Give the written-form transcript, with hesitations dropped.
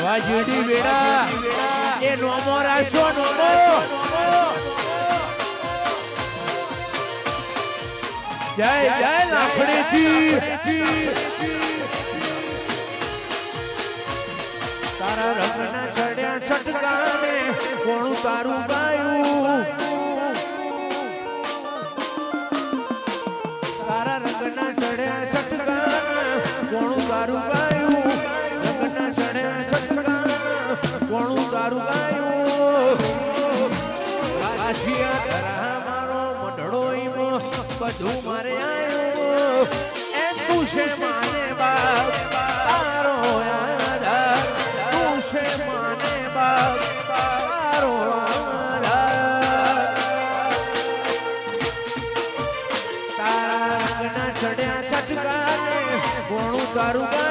વાજડી વેડા એ નોમો રાશો નોમો જય જય લાખડીજી તારા રંગના ચડ્યા છટકાને કોણું તારું ગાયું તારા રંગના ચડ્યા છટકાને કોણું તારું ગાયું રંગના ચડ્યા છટકાને કોણું તારું ગાયું આશિયા તારા મારો મંડળો ઈમો બધું મારે આયો એ તું છે માને બાપ તારો આધાર તું છે માને બાપ તારો આધાર તારા રંગના ચડ્યા છટકાને કોણું તારું